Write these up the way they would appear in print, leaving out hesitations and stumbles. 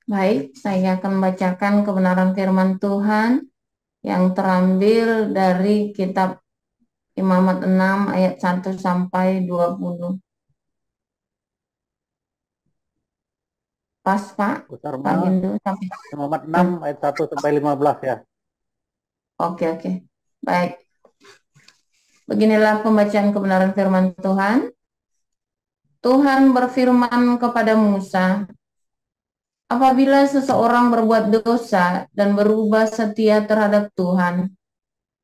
Baik, saya akan membacakan kebenaran firman Tuhan yang terambil dari kitab Imamat 6 ayat 1 sampai 20. Pas, Pak? Pak Kusarma Gindu sampai. Muhammad 6 Hmm, ayat 1 sampai 15 ya. oke, oke. Baik, beginilah pembacaan kebenaran firman Tuhan. Tuhan berfirman kepada Musa, apabila seseorang berbuat dosa dan berubah setia terhadap Tuhan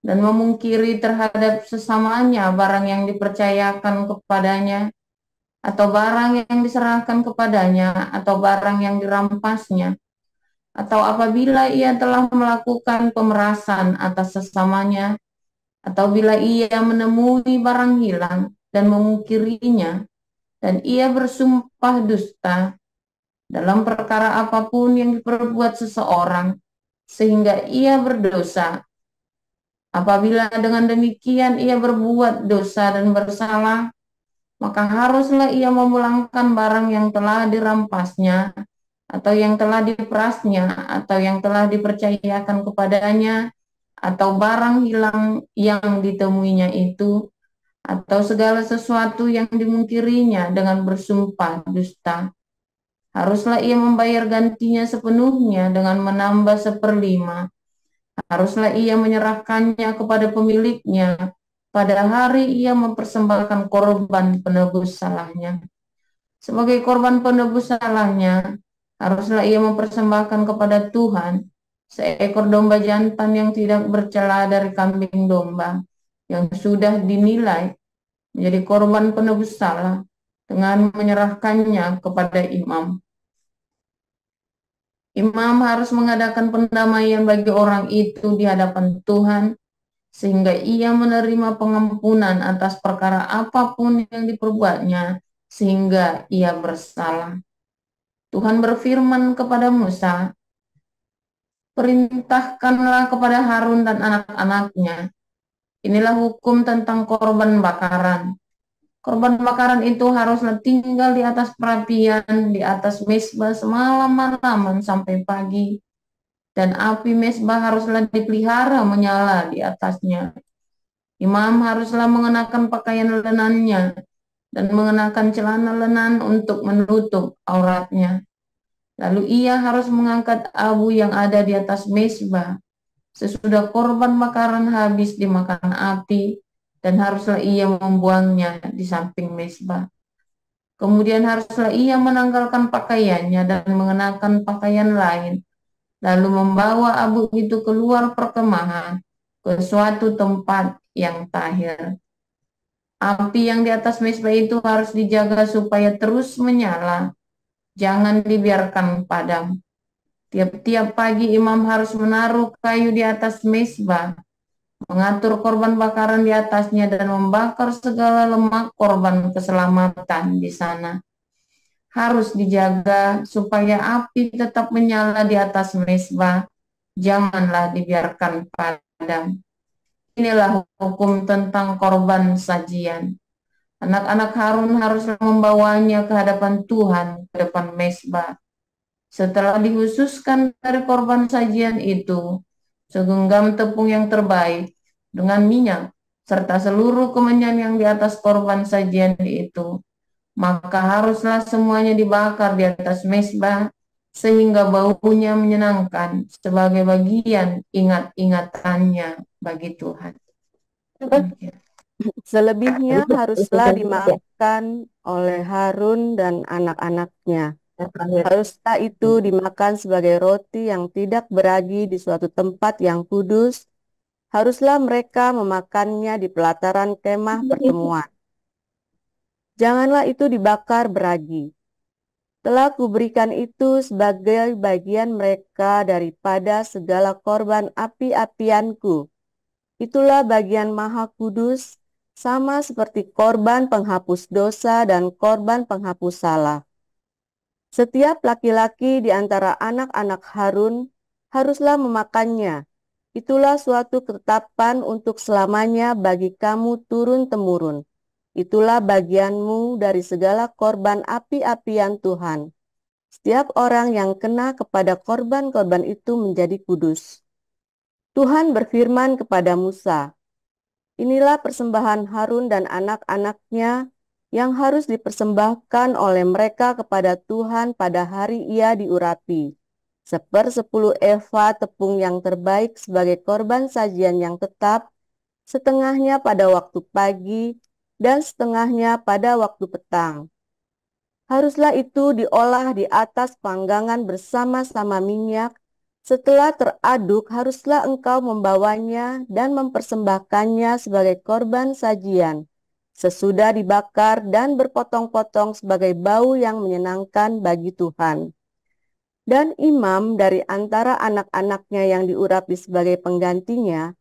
dan memungkiri terhadap sesamanya barang yang dipercayakan kepadanya, atau barang yang diserahkan kepadanya, atau barang yang dirampasnya, atau apabila ia telah melakukan pemerasan atas sesamanya, atau bila ia menemui barang hilang dan memungkirinya, dan ia bersumpah dusta dalam perkara apapun yang diperbuat seseorang, sehingga ia berdosa. Apabila dengan demikian ia berbuat dosa dan bersalah, maka haruslah ia memulangkan barang yang telah dirampasnya, atau yang telah diperasnya, atau yang telah dipercayakan kepadanya, atau barang hilang yang ditemuinya itu, atau segala sesuatu yang dimungkirinya dengan bersumpah dusta. Haruslah ia membayar gantinya sepenuhnya dengan menambah seperlima. Haruslah ia menyerahkannya kepada pemiliknya pada hari ia mempersembahkan korban penebus salahnya. Sebagai korban penebus salahnya, haruslah ia mempersembahkan kepada Tuhan seekor domba jantan yang tidak bercela dari kambing domba, yang sudah dinilai menjadi korban penebus salah, dengan menyerahkannya kepada imam. Imam harus mengadakan pendamaian bagi orang itu di hadapan Tuhan, sehingga ia menerima pengampunan atas perkara apapun yang diperbuatnya, sehingga ia bersalah. Tuhan berfirman kepada Musa, perintahkanlah kepada Harun dan anak-anaknya. Inilah hukum tentang korban bakaran. Korban bakaran itu haruslah tinggal di atas perapian, di atas mezbah semalam-malaman sampai pagi. Dan api mezbah haruslah dipelihara menyala di atasnya. Imam haruslah mengenakan pakaian lenannya dan mengenakan celana lenan untuk menutup auratnya. Lalu ia harus mengangkat abu yang ada di atas mezbah sesudah korban bakaran habis dimakan api, dan haruslah ia membuangnya di samping mezbah. Kemudian haruslah ia menanggalkan pakaiannya dan mengenakan pakaian lain, lalu membawa abu itu keluar perkemahan ke suatu tempat yang tahir. Api yang di atas mezbah itu harus dijaga supaya terus menyala, jangan dibiarkan padam. Tiap-tiap pagi imam harus menaruh kayu di atas mezbah, mengatur korban bakaran di atasnya, dan membakar segala lemak korban keselamatan di sana. Harus dijaga supaya api tetap menyala di atas mezbah, janganlah dibiarkan padam. Inilah hukum tentang korban sajian. Anak-anak Harun haruslah membawanya ke hadapan Tuhan, ke depan mezbah. Setelah dihususkan dari korban sajian itu, segenggam tepung yang terbaik dengan minyak, serta seluruh kemenyan yang di atas korban sajian itu, maka haruslah semuanya dibakar di atas mezbah, sehingga baunya menyenangkan sebagai bagian ingat-ingatannya bagi Tuhan. Demikian. Selebihnya haruslah dimakan oleh Harun dan anak-anaknya. Haruslah itu dimakan sebagai roti yang tidak beragi di suatu tempat yang kudus. Haruslah mereka memakannya di pelataran kemah pertemuan. Janganlah itu dibakar beragi. Telah kuberikan itu sebagai bagian mereka daripada segala korban api-apianku. Itulah bagian maha kudus, sama seperti korban penghapus dosa dan korban penghapus salah. Setiap laki-laki di antara anak-anak Harun haruslah memakannya. Itulah suatu ketetapan untuk selamanya bagi kamu turun-temurun. Itulah bagianmu dari segala korban api-apian Tuhan. Setiap orang yang kena kepada korban-korban itu menjadi kudus. Tuhan berfirman kepada Musa, "Inilah persembahan Harun dan anak-anaknya yang harus dipersembahkan oleh mereka kepada Tuhan pada hari ia diurapi. 10 eva tepung yang terbaik sebagai korban sajian yang tetap, setengahnya pada waktu pagi dan setengahnya pada waktu petang. Haruslah itu diolah di atas panggangan bersama-sama minyak. Setelah teraduk, haruslah engkau membawanya dan mempersembahkannya sebagai korban sajian, sesudah dibakar dan berpotong-potong sebagai bau yang menyenangkan bagi Tuhan. Dan imam dari antara anak-anaknya yang diurapi sebagai penggantinya,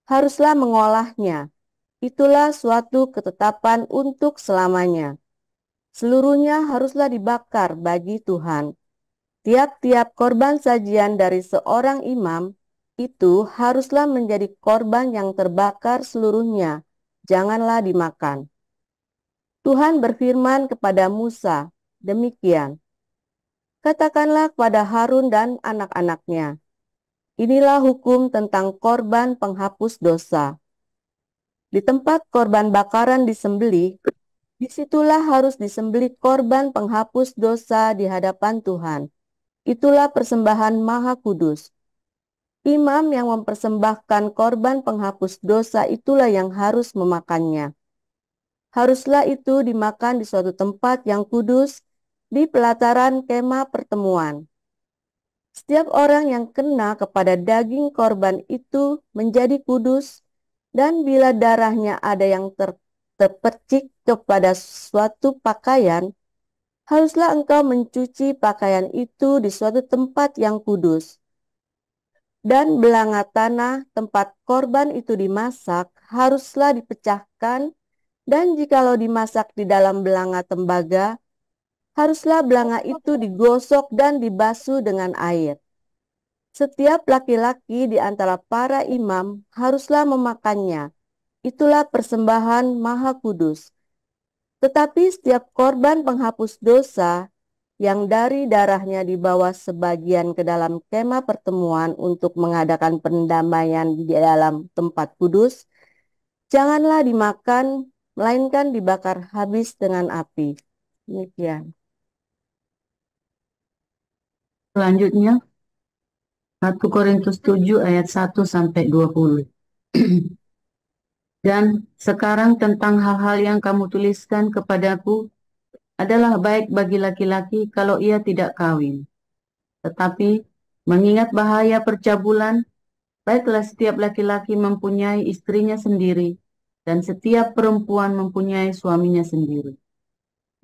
haruslah mengolahnya. Itulah suatu ketetapan untuk selamanya. Seluruhnya haruslah dibakar bagi Tuhan. Tiap-tiap korban sajian dari seorang imam itu haruslah menjadi korban yang terbakar seluruhnya. Janganlah dimakan." Tuhan berfirman kepada Musa, demikian, "Katakanlah kepada Harun dan anak-anaknya, inilah hukum tentang korban penghapus dosa. Di tempat korban bakaran disembelih, disitulah harus disembelih korban penghapus dosa di hadapan Tuhan. Itulah persembahan maha kudus. Imam yang mempersembahkan korban penghapus dosa itulah yang harus memakannya. Haruslah itu dimakan di suatu tempat yang kudus, di pelataran kemah pertemuan. Setiap orang yang kena kepada daging korban itu menjadi kudus, dan bila darahnya ada yang terpercik kepada suatu pakaian, haruslah engkau mencuci pakaian itu di suatu tempat yang kudus. Dan belanga tanah tempat korban itu dimasak haruslah dipecahkan, dan jikalau dimasak di dalam belanga tembaga, haruslah belanga itu digosok dan dibasuh dengan air. Setiap laki-laki di antara para imam haruslah memakannya. Itulah persembahan maha kudus. Tetapi setiap korban penghapus dosa yang dari darahnya dibawa sebagian ke dalam kemah pertemuan untuk mengadakan pendamaian di dalam tempat kudus, janganlah dimakan, melainkan dibakar habis dengan api." Demikian. Selanjutnya, 1 Korintus 7 ayat 1 sampai 20. Dan sekarang tentang hal-hal yang kamu tuliskan kepadaku adalah baik bagi laki-laki kalau ia tidak kawin. Tetapi mengingat bahaya percabulan, baiklah setiap laki-laki mempunyai istrinya sendiri, dan setiap perempuan mempunyai suaminya sendiri.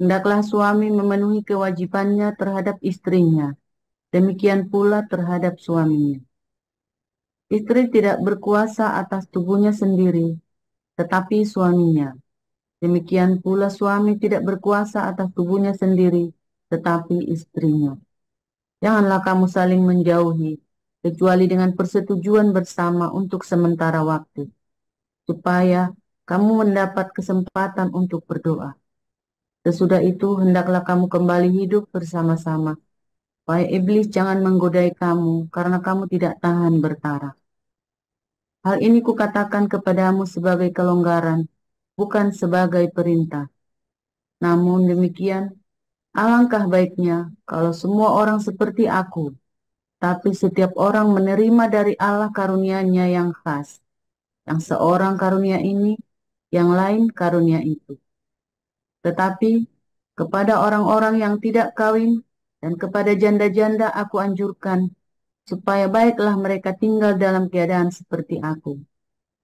Hendaklah suami memenuhi kewajibannya terhadap istrinya, demikian pula terhadap suaminya. Istri tidak berkuasa atas tubuhnya sendiri, tetapi suaminya. Demikian pula suami tidak berkuasa atas tubuhnya sendiri, tetapi istrinya. Janganlah kamu saling menjauhi, kecuali dengan persetujuan bersama untuk sementara waktu, supaya kamu mendapat kesempatan untuk berdoa. Sesudah itu hendaklah kamu kembali hidup bersama-sama, supaya iblis jangan menggodai kamu, karena kamu tidak tahan bertaraf. Hal ini kukatakan kepadamu sebagai kelonggaran, bukan sebagai perintah. Namun demikian, alangkah baiknya kalau semua orang seperti aku, tapi setiap orang menerima dari Allah karunia-Nya yang khas, yang seorang karunia ini, yang lain karunia itu. Tetapi kepada orang-orang yang tidak kawin dan kepada janda-janda aku anjurkan, supaya baiklah mereka tinggal dalam keadaan seperti aku.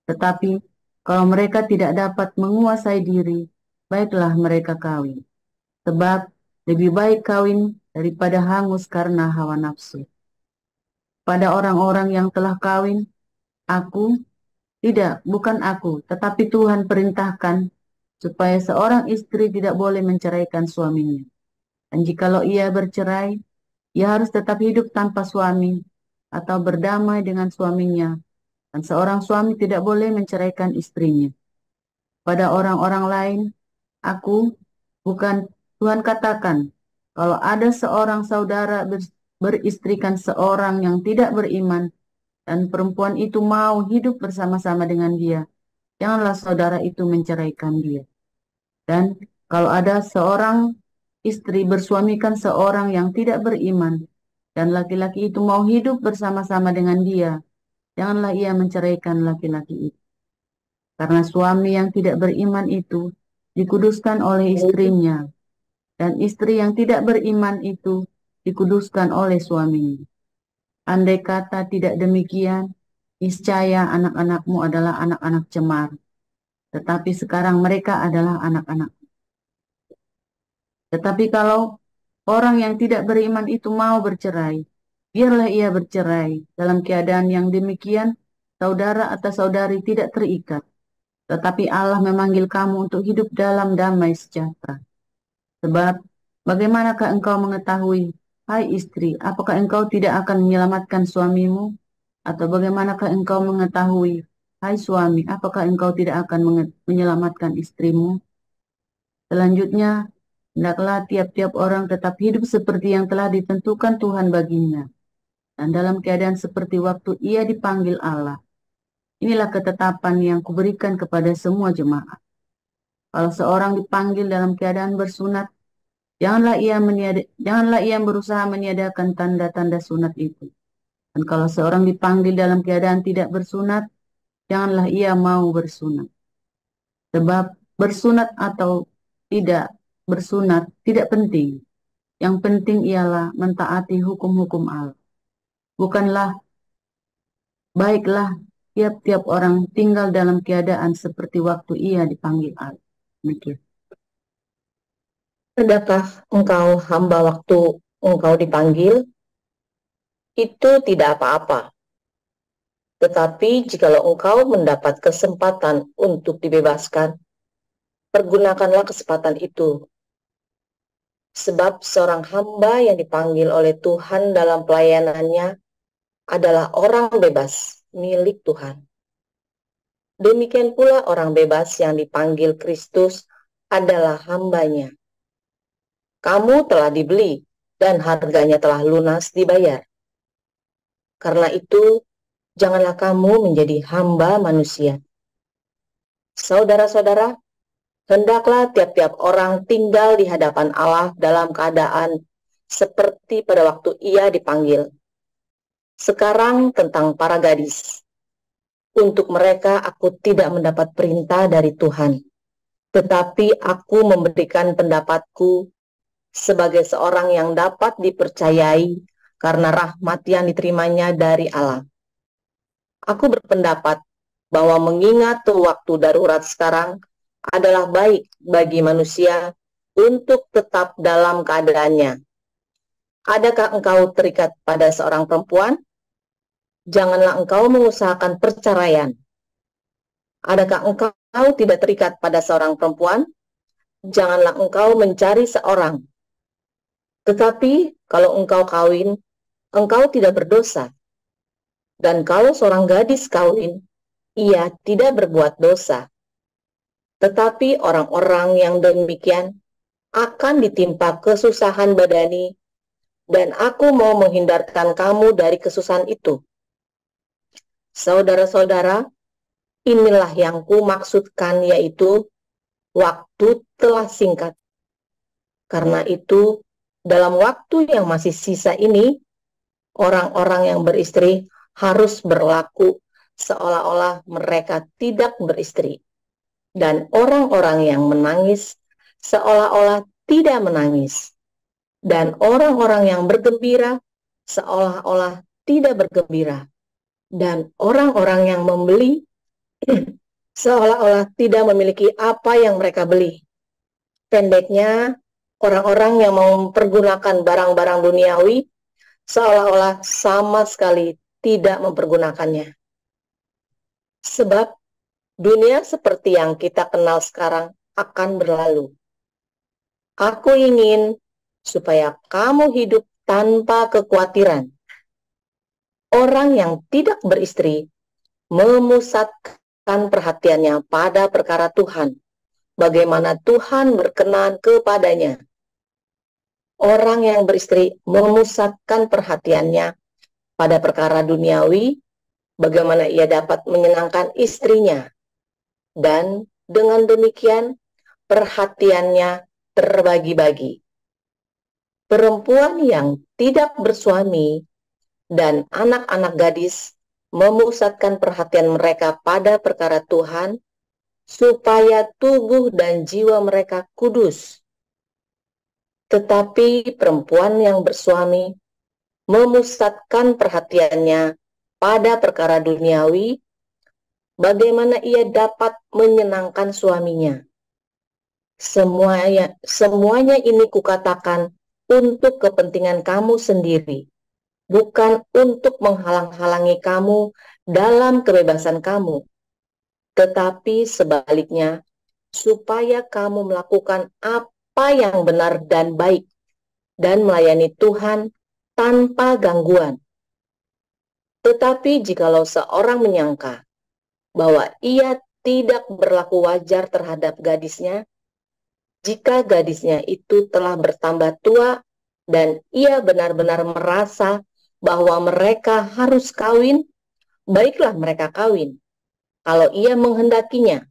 Tetapi kalau mereka tidak dapat menguasai diri, baiklah mereka kawin. Sebab lebih baik kawin daripada hangus karena hawa nafsu. Pada orang-orang yang telah kawin, bukan aku, tetapi Tuhan perintahkan supaya seorang istri tidak boleh menceraikan suaminya. Dan jikalau ia bercerai, ia harus tetap hidup tanpa suami atau berdamai dengan suaminya. Dan seorang suami tidak boleh menceraikan istrinya. Pada orang-orang lain, bukan Tuhan katakan, Kalau ada seorang saudara beristrikan seorang yang tidak beriman, dan perempuan itu mau hidup bersama-sama dengan dia, janganlah saudara itu menceraikan dia. Dan kalau ada seorang istri bersuamikan seorang yang tidak beriman, dan laki-laki itu mau hidup bersama-sama dengan dia, janganlah ia menceraikan laki-laki itu. Karena suami yang tidak beriman itu dikuduskan oleh istrinya, dan istri yang tidak beriman itu dikuduskan oleh suaminya. Andai kata tidak demikian, niscaya anak-anakmu adalah anak-anak cemar, tetapi sekarang mereka adalah anak-anak. Tetapi kalau orang yang tidak beriman itu mau bercerai, biarlah ia bercerai. Dalam keadaan yang demikian, saudara atau saudari tidak terikat. Tetapi Allah memanggil kamu untuk hidup dalam damai sejahtera. Sebab, bagaimanakah engkau mengetahui, hai istri, apakah engkau tidak akan menyelamatkan suamimu? Atau bagaimanakah engkau mengetahui, hai suami, apakah engkau tidak akan menyelamatkan istrimu? Selanjutnya, hendaklah tiap-tiap orang tetap hidup seperti yang telah ditentukan Tuhan baginya. Dan dalam keadaan seperti waktu ia dipanggil Allah. Inilah ketetapan yang kuberikan kepada semua jemaat. Kalau seorang dipanggil dalam keadaan bersunat, janganlah ia berusaha meniadakan tanda-tanda sunat itu. Dan kalau seorang dipanggil dalam keadaan tidak bersunat, janganlah ia mau bersunat. Sebab bersunat atau tidak bersunat tidak penting. Yang penting ialah mentaati hukum-hukum Allah. Baiklah tiap-tiap orang tinggal dalam keadaan seperti waktu ia dipanggil Allah. Demikian. Sudahkah engkau hamba waktu engkau dipanggil? Itu tidak apa-apa. Tetapi jikalau engkau mendapat kesempatan untuk dibebaskan, pergunakanlah kesempatan itu. Sebab seorang hamba yang dipanggil oleh Tuhan dalam pelayanannya adalah orang bebas milik Tuhan. Demikian pula orang bebas yang dipanggil Kristus adalah hambanya. Kamu telah dibeli dan harganya telah lunas dibayar. Karena itu, janganlah kamu menjadi hamba manusia. Saudara-saudara, hendaklah tiap-tiap orang tinggal di hadapan Allah dalam keadaan seperti pada waktu ia dipanggil. Sekarang tentang para gadis. Untuk mereka aku tidak mendapat perintah dari Tuhan, tetapi aku memberikan pendapatku sebagai seorang yang dapat dipercayai karena rahmat yang diterimanya dari Allah. Aku berpendapat bahwa mengingat waktu darurat sekarang adalah baik bagi manusia untuk tetap dalam keadaannya. Adakah engkau terikat pada seorang perempuan? Janganlah engkau mengusahakan perceraian. Adakah engkau tidak terikat pada seorang perempuan? Janganlah engkau mencari seorang. Tetapi kalau engkau kawin, engkau tidak berdosa. Dan kalau seorang gadis kawin, ia tidak berbuat dosa. Tetapi orang-orang yang demikian akan ditimpa kesusahan badani, dan aku mau menghindarkan kamu dari kesusahan itu. Saudara-saudara, inilah yang ku maksudkan, yaitu waktu telah singkat. Karena itu, dalam waktu yang masih sisa ini, orang-orang yang beristri harus berlaku seolah-olah mereka tidak beristri. Dan orang-orang yang menangis seolah-olah tidak menangis. Dan orang-orang yang bergembira seolah-olah tidak bergembira. Dan orang-orang yang membeli seolah-olah tidak memiliki apa yang mereka beli. Pendeknya, orang-orang yang mempergunakan barang-barang duniawi seolah-olah sama sekali tidak mempergunakannya. Sebab dunia seperti yang kita kenal sekarang akan berlalu. Aku ingin supaya kamu hidup tanpa kekhawatiran. Orang yang tidak beristri memusatkan perhatiannya pada perkara Tuhan, bagaimana Tuhan berkenan kepadanya. Orang yang beristri memusatkan perhatiannya pada perkara duniawi, bagaimana ia dapat menyenangkan istrinya, dan dengan demikian perhatiannya terbagi-bagi. Perempuan yang tidak bersuami dan anak-anak gadis memusatkan perhatian mereka pada perkara Tuhan, supaya tubuh dan jiwa mereka kudus. Tetapi perempuan yang bersuami memusatkan perhatiannya pada perkara duniawi, bagaimana ia dapat menyenangkan suaminya. Semuanya ini kukatakan untuk kepentingan kamu sendiri, bukan untuk menghalang-halangi kamu dalam kebebasan kamu, tetapi sebaliknya, supaya kamu melakukan apa yang benar dan baik, dan melayani Tuhan tanpa gangguan. Tetapi jikalau seorang menyangka bahwa ia tidak berlaku wajar terhadap gadisnya, jika gadisnya itu telah bertambah tua dan ia benar-benar merasa bahwa mereka harus kawin, baiklah mereka kawin, kalau ia menghendakinya.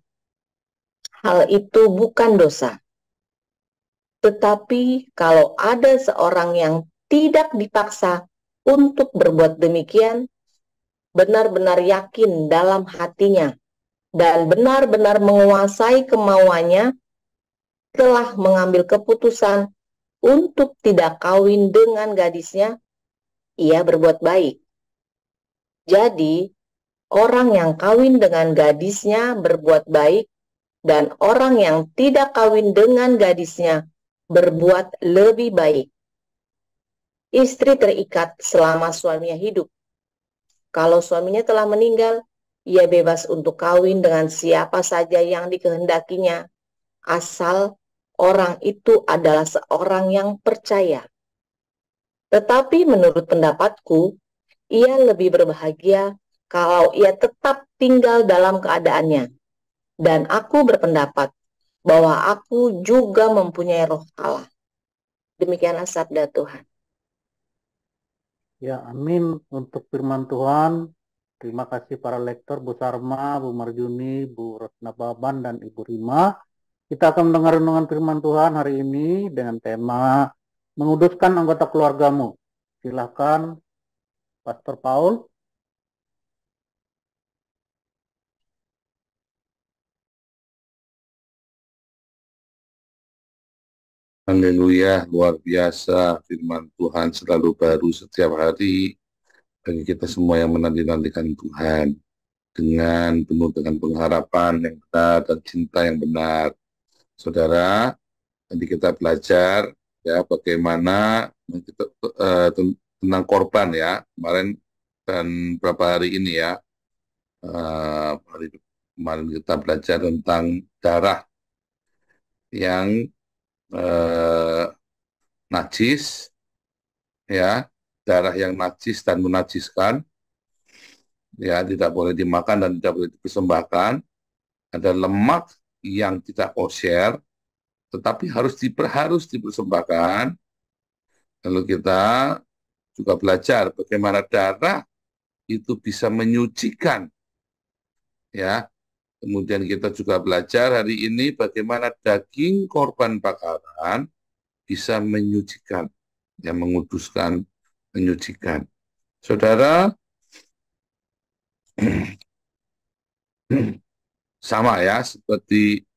Hal itu bukan dosa. Tetapi kalau ada seorang yang tidak dipaksa untuk berbuat demikian, benar-benar yakin dalam hatinya dan benar-benar menguasai kemauannya, telah mengambil keputusan untuk tidak kawin dengan gadisnya, ia berbuat baik. Jadi, orang yang kawin dengan gadisnya berbuat baik, dan orang yang tidak kawin dengan gadisnya berbuat lebih baik. Istri terikat selama suaminya hidup. Kalau suaminya telah meninggal, ia bebas untuk kawin dengan siapa saja yang dikehendakinya, asal orang itu adalah seorang yang percaya. Tetapi menurut pendapatku, ia lebih berbahagia kalau ia tetap tinggal dalam keadaannya. Dan aku berpendapat bahwa aku juga mempunyai roh Allah. Demikianlah sabda Tuhan. Ya, amin untuk firman Tuhan. Terima kasih para lektor, Bu Sarma, Bu Marjuni, Bu Rosna Baban, dan Ibu Rima. Kita akan mendengar renungan firman Tuhan hari ini dengan tema menguduskan anggota keluargamu. Silakan, Pastor Paul. Haleluya, luar biasa, firman Tuhan selalu baru setiap hari bagi kita semua yang menanti-nantikan Tuhan dengan penuh dengan pengharapan yang benar dan cinta yang benar. Saudara, nanti kita belajar ya bagaimana kita, tentang korban ya kemarin dan beberapa hari ini ya. Hari kemarin kita belajar tentang darah yang najis, ya, darah yang najis dan menajiskan, ya, tidak boleh dimakan dan tidak boleh dipersembahkan. Ada lemak yang tidak kosher, tetapi harus dipersembahkan. Lalu kita juga belajar bagaimana darah itu bisa menyucikan, ya. Kemudian kita juga belajar hari ini bagaimana daging korban bakaran bisa menyucikan, ya, menguduskan, menyucikan. Saudara, sama ya, seperti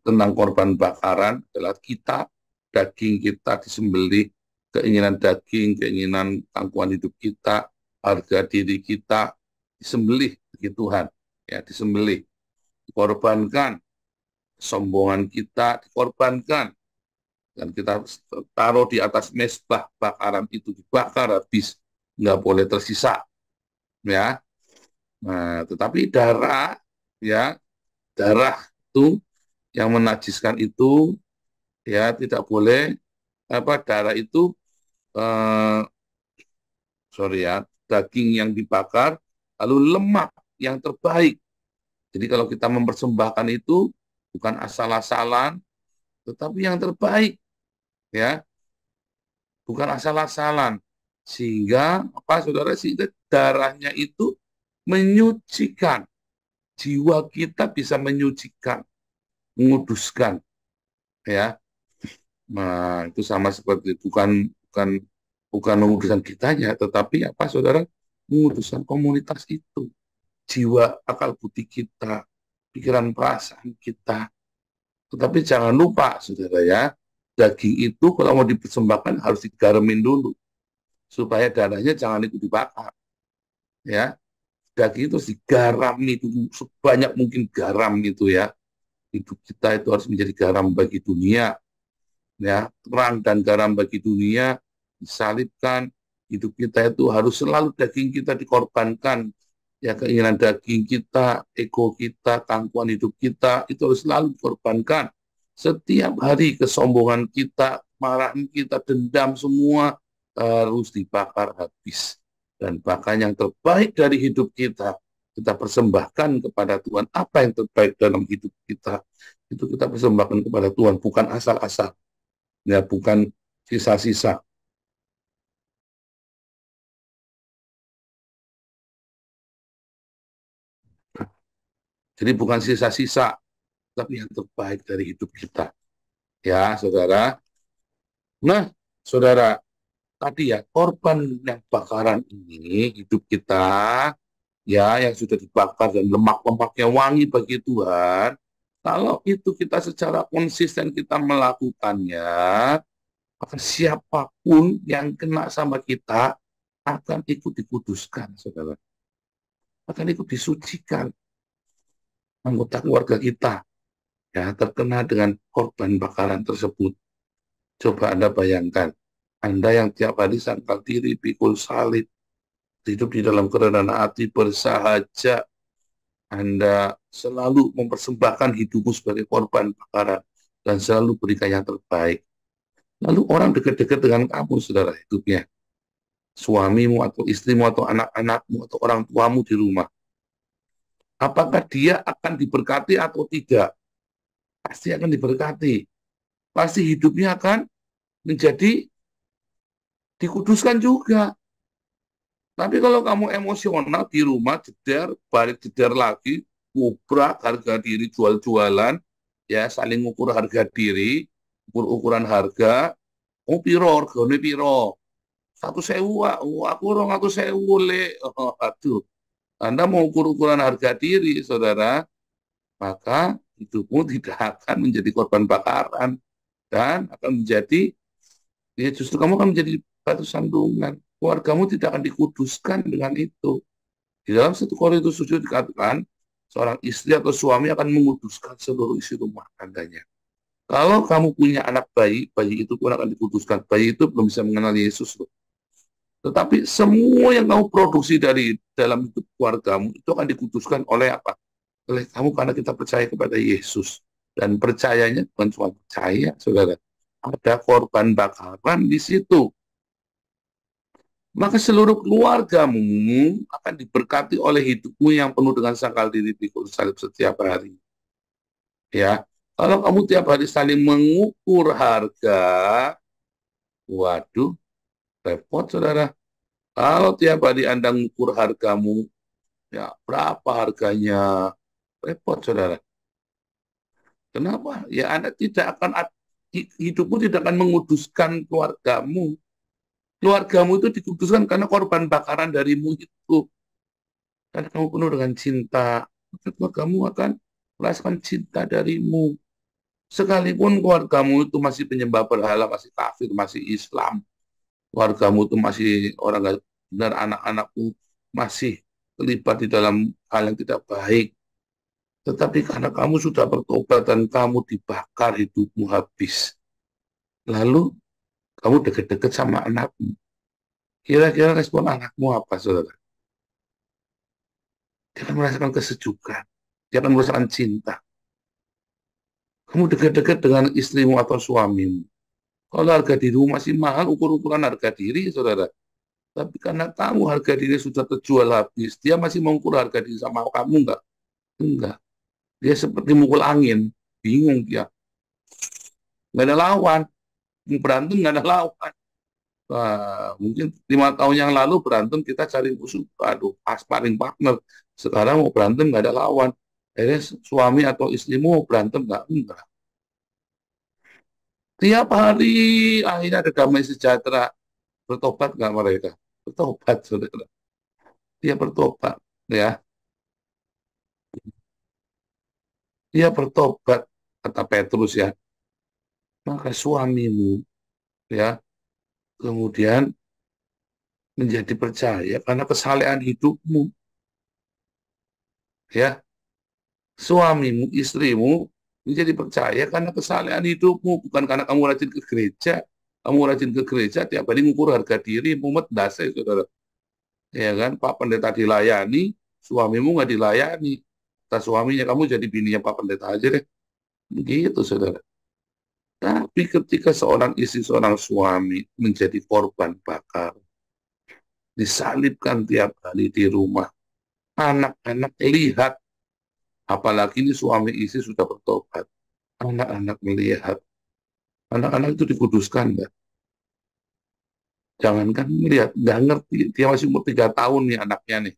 tentang korban bakaran adalah kita, daging kita disembelih, keinginan daging, keinginan tangkuan hidup kita, harga diri kita disembelih bagi Tuhan, ya, disembelih, dikorbankan, kesombongan kita dikorbankan, dan kita taruh di atas mezbah bakaran itu, dibakar habis, nggak boleh tersisa, ya. Nah, tetapi darah, ya, darah itu yang menajiskan itu, ya, tidak boleh darah itu daging yang dibakar, lalu lemak yang terbaik. Jadi kalau kita mempersembahkan itu bukan asal-asalan, tetapi yang terbaik, ya. bukan asal-asalan. Sehingga apa saudara, sehingga darahnya itu menyucikan. Jiwa kita bisa menyucikan, menguduskan, ya. Nah, itu sama seperti bukan bukan menguduskan kitanya, tetapi apa saudara, menguduskan komunitas itu, jiwa, akal budi kita, pikiran perasaan kita. Tetapi jangan lupa saudara ya, daging itu kalau mau dipersembahkan harus digaremin dulu supaya darahnya jangan ikut dibakar, ya. Daging itu harus digarami dulu sebanyak mungkin garam gitu ya. Hidup kita itu harus menjadi garam bagi dunia, ya, terang dan garam bagi dunia, disalibkan. Hidup kita itu harus selalu daging kita dikorbankan, ya, keinginan daging kita, ego kita, kangkuan hidup kita itu harus selalu dikorbankan. Setiap hari kesombongan kita, marahan kita, dendam semua harus dibakar habis. Dan bahkan yang terbaik dari hidup kita persembahkan kepada Tuhan. Apa yang terbaik dalam hidup kita itu kita persembahkan kepada Tuhan, bukan asal-asal, ya, bukan sisa-sisa. Jadi bukan sisa-sisa, tapi yang terbaik dari hidup kita, ya saudara. Nah saudara, tadi ya, korban yang bakaran ini hidup kita, ya, yang sudah dibakar dan lemak-lemaknya wangi bagi Tuhan. Kalau itu kita secara konsisten kita melakukannya, maka siapapun yang kena sama kita akan ikut dikuduskan, saudara. Akan ikut disucikan. Anggota keluarga kita, ya, terkena dengan korban bakaran tersebut. Coba Anda bayangkan, Anda yang tiap hari sangkal diri, pikul salib, hidup di dalam kerendahan hati, bersahaja, Anda selalu mempersembahkan hidupmu sebagai korban bakaran dan selalu berikan yang terbaik. Lalu orang dekat-dekat dengan kamu, saudara, hidupnya, suamimu atau istrimu atau anak-anakmu atau orang tuamu di rumah, apakah dia akan diberkati atau tidak? Pasti akan diberkati. Pasti hidupnya akan menjadi dikuduskan juga. Tapi kalau kamu emosional di rumah, jeder, balik jeder lagi, ngubrak harga diri, jual-jualan, ya, saling ukur harga diri, ukur-ukuran harga, piro, regane piro, 1.000, aku 200.000 le, aduh. Anda mau ukur-ukuran harga diri, saudara, maka hidupmu tidak akan menjadi korban bakaran dan akan menjadi, ya, justru kamu akan menjadi batu sandungan. Keluargamu tidak akan dikuduskan dengan itu. Di dalam 1 Korintus 7 dikatakan, seorang istri atau suami akan menguduskan seluruh isi rumah tangganya. Kalau kamu punya anak bayi, bayi itu pun akan dikuduskan. Bayi itu belum bisa mengenal Yesus, loh. Tetapi semua yang kamu produksi dari dalam hidup keluargamu itu akan dikuduskan oleh apa? Oleh kamu, karena kita percaya kepada Yesus. Dan percayanya bukan cuma percaya, saudara. Ada korban bakaran di situ. Maka seluruh keluargamu akan diberkati oleh hidupmu yang penuh dengan sangkal diri pikul salib setiap hari. Ya, kalau kamu tiap hari saling mengukur harga, waduh, repot, saudara. Kalau tiap hari Anda mengukur hargamu, ya, berapa harganya, repot, saudara. Kenapa? Ya, Anda tidak akan, hidupmu tidak akan menguduskan keluargamu. Keluargamu itu dikuduskan karena korban bakaran darimu itu. Karena kamu penuh dengan cinta, maka keluargamu akan merasakan cinta darimu. Sekalipun keluargamu itu masih penyembah berhala, masih kafir, masih Islam, keluargamu itu masih orang nggak benar, anak-anakmu masih terlibat di dalam hal yang tidak baik. Tetapi karena kamu sudah bertobat dan kamu dibakar hidupmu habis, lalu kamu deket-deket sama anakmu, kira-kira respon anakmu apa, saudara? Dia akan merasakan kesejukan, dia akan merasakan cinta. Kamu dekat-dekat dengan istrimu atau suamimu, kalau harga dirimu masih mahal, ukur-ukuran harga diri, saudara. Tapi karena kamu harga diri sudah terjual habis, dia masih mengukur harga diri sama kamu enggak? Enggak. Dia seperti mukul angin, bingung dia. Nggak ada lawan, berantem nggak ada lawan. Wah, mungkin 5 tahun yang lalu berantem kita cari musuh, aduh, sparring partner. Sekarang mau berantem nggak ada lawan. Akhirnya suami atau istrimu mau berantem nggak? Enggak. Tiap hari akhirnya ada damai sejahtera. Bertobat nggak mereka? Bertobat, saudara. Dia bertobat, ya. Dia bertobat, kata Petrus ya. Maka suamimu, ya, kemudian menjadi percaya karena kesalehan hidupmu, ya. Suamimu, istrimu menjadi percaya karena kesalehan hidupmu, bukan karena kamu rajin ke gereja. Kamu rajin ke gereja tiap hari ngukur harga diri, mumet dase, saudara. Ya kan, Pak Pendeta dilayani, suamimu nggak dilayani. Kata suaminya, kamu jadi bininya Pak Pendeta aja deh. Begitu, saudara. Tapi ketika seorang istri, seorang suami menjadi korban bakar, disalibkan tiap hari di rumah, anak-anak lihat, apalagi ini suami istri sudah bertobat, anak-anak melihat, anak-anak itu dikuduskan, enggak? Jangankan melihat, nggak ngerti, dia masih umur 3 tahun nih anaknya nih,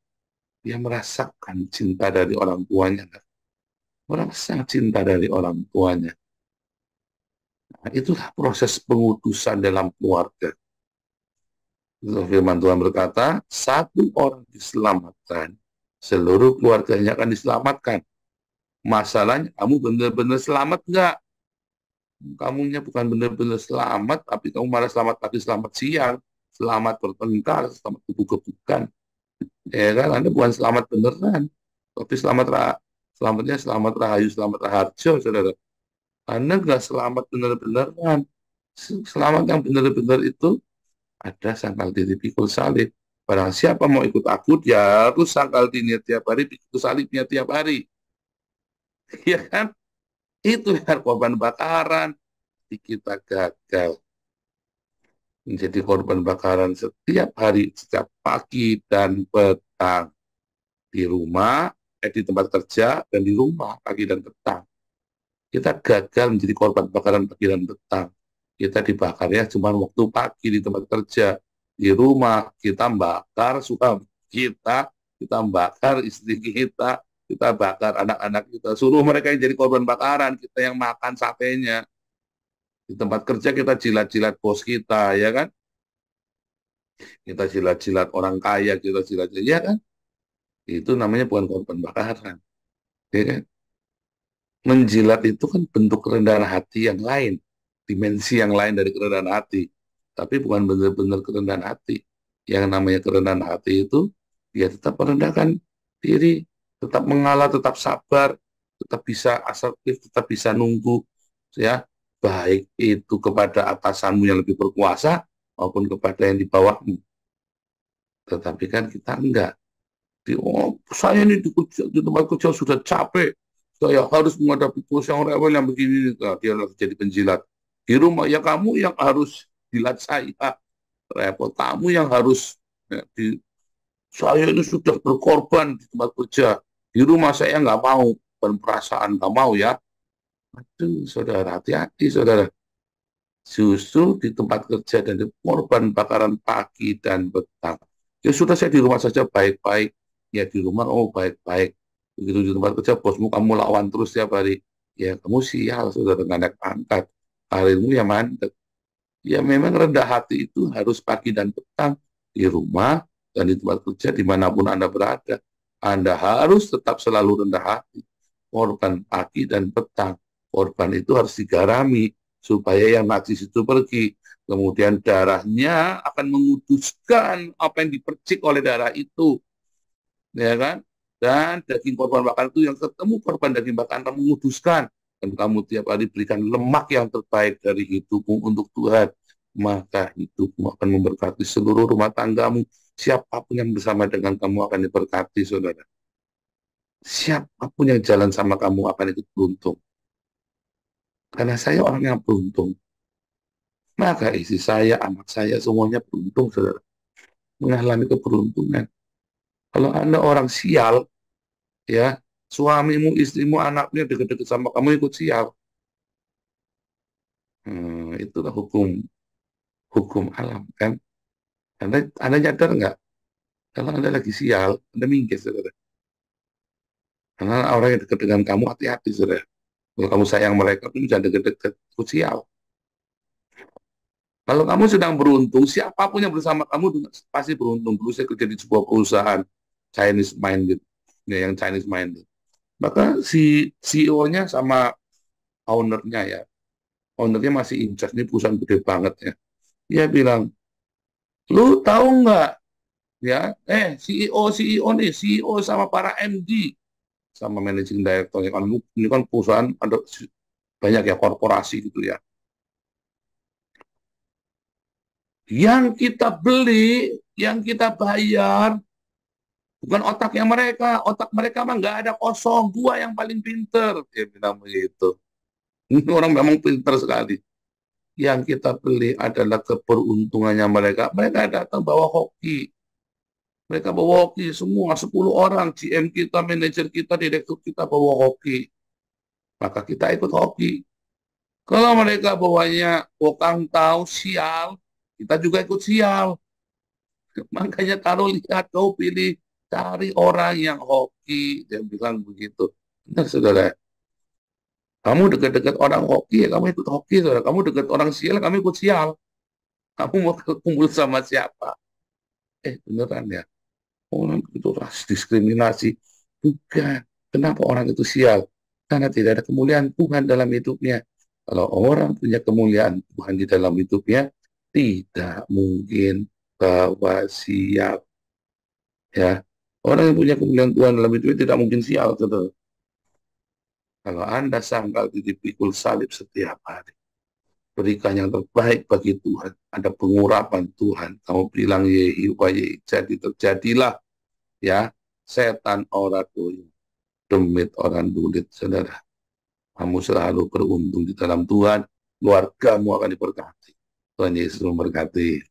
dia merasakan cinta dari orang tuanya, enggak? Merasa cinta dari orang tuanya. Nah, itulah proses pengudusan dalam keluarga. Firman Tuhan berkata, satu orang diselamatkan, seluruh keluarganya akan diselamatkan. Masalahnya, kamu benar-benar selamat nggak? Kamunya bukan benar-benar selamat, tapi kamu malah selamat pagi, selamat siang, selamat bertengkar, selamat gebuk-gebukan. Ya kan, Anda bukan selamat beneran, tapi selamatnya selamat rahayu, selamat raharjo, saudara. Anda nggak selamat bener-beneran. Selamat yang benar-benar itu ada sangkal diri pikul salib. Barang siapa mau ikut aku, dia harus sangkal dirinya tiap hari, pikul salibnya tiap hari. Ya kan? Itu yang korban bakaran. Kita gagal menjadi korban bakaran setiap hari, setiap pagi dan petang. Di rumah, di tempat kerja, dan di rumah, pagi dan petang. Kita gagal menjadi korban bakaran pagi dan petang. Kita dibakarnya cuma waktu pagi di tempat kerja. Di rumah kita bakar suami kita bakar istri kita bakar anak-anak kita. Suruh mereka yang jadi korban bakaran, kita yang makan satenya. Di tempat kerja kita jilat-jilat bos kita, ya kan? Kita jilat-jilat orang kaya, kita jilat-jilat, ya kan? Itu namanya bukan korban bakaran. Ya kan? Menjilat itu kan bentuk kerendahan hati yang lain, dimensi yang lain dari kerendahan hati, tapi bukan benar-benar kerendahan hati. Yang namanya kerendahan hati itu dia tetap merendahkan diri, tetap mengalah, tetap sabar, tetap bisa asertif, tetap bisa nunggu, ya, baik itu kepada atasanmu yang lebih berkuasa maupun kepada yang di bawahmu. Tetapi kan kita enggak. Saya ini di tempat kerja sudah capek, saya harus menghadapi bos yang rewel yang begini, nah, dia lagi jadi penjilat. Di rumah ya kamu yang harus jilat saya, repot kamu yang harus ya, saya ini sudah berkorban di tempat kerja, di rumah saya nggak mau, dan perasaan nggak mau ya. Aduh, saudara, hati-hati saudara. Justru di tempat kerja dan di korban bakaran pagi dan petang. Ya sudah, saya di rumah saja baik-baik, ya di rumah kamu baik-baik. Begitu di tempat kerja bosmu kamu lawan terus tiap hari, ya kamu sial sudah dengan naik pangkat, karirmu ya mandek. Ya memang rendah hati itu harus pagi dan petang, di rumah dan di tempat kerja dimanapun Anda berada. Anda harus tetap selalu rendah hati. Korban pagi dan petang, korban itu harus digarami supaya yang najis itu pergi. Kemudian darahnya akan menguduskan apa yang dipercik oleh darah itu, ya kan? Dan daging korban bakaran itu yang ketemu korban daging bakaran menguduskan. Dan kamu tiap hari berikan lemak yang terbaik dari hidupmu untuk Tuhan. Maka hidupmu akan memberkati seluruh rumah tanggamu. Siapapun yang bersama dengan kamu akan diberkati, saudara. Siapapun yang jalan sama kamu akan ikut beruntung. Karena saya orang yang beruntung. Maka istri saya, anak saya, semuanya beruntung, saudara. Mengalami keberuntungan. Kalau Anda orang sial, ya, suamimu, istrimu, anaknya deket-deket sama kamu ikut sial. Itulah hukum hukum alam kan. Anda nyadar nggak? Kalau Anda lagi sial, Anda minggir, saudara. Karena orang yang dekat dengan kamu, hati-hati, saudara. Kalau kamu sayang mereka, kamu jangan dekat-dekat, takut sial. Kalau kamu sedang beruntung, siapapun yang bersama kamu pasti beruntung. Dulu saya kerja di sebuah perusahaan Chinese minded, ya, yang Chinese minded. Maka si CEO-nya sama owner-nya ya, owner-nya masih in charge, ini perusahaan gede banget ya. Dia bilang, lu tahu nggak ya, CEO nih, CEO sama para MD, sama managing director, ini kan perusahaan ada banyak ya, korporasi gitu ya. Yang kita beli, yang kita bayar, bukan otaknya mereka. Otak mereka mah nggak ada, kosong. Gua yang paling pinter. Dia bilang begitu. Ini orang memang pinter sekali. Yang kita beli adalah keberuntungannya mereka. Mereka datang bawa hoki. Mereka bawa hoki semua, 10 orang. GM kita, manajer kita, direktur kita bawa hoki. Maka kita ikut hoki. Kalau mereka bawanya kokang tahu, sial, kita juga ikut sial. Makanya kalau lihat, kau pilih, cari orang yang hoki. Dia bilang begitu. Benar, saudara. Kamu dekat-dekat orang hoki, ya kamu ikut hoki, saudara. Kamu dekat orang sial, kamu ikut sial. Kamu mau kumpul sama siapa? Beneran ya. Orang itu ras diskriminasi. Bukan. Kenapa orang itu sial? Karena tidak ada kemuliaan Tuhan dalam hidupnya. Kalau orang punya kemuliaan Tuhan di dalam hidupnya, tidak mungkin bahwa sial. Ya, orang yang punya kemuliaan Tuhan dalam hidupnya tidak mungkin sial, saudara. Kalau Anda sangkal dipikul salib setiap hari, berikan yang terbaik bagi Tuhan. Ada pengurapan Tuhan. Kamu bilang yehi wa yehi, jadi terjadilah. Ya, setan orang doyong, demit orang dulit, saudara. Kamu selalu beruntung di dalam Tuhan. Keluargamu akan diberkati. Tuhan Yesus memberkati.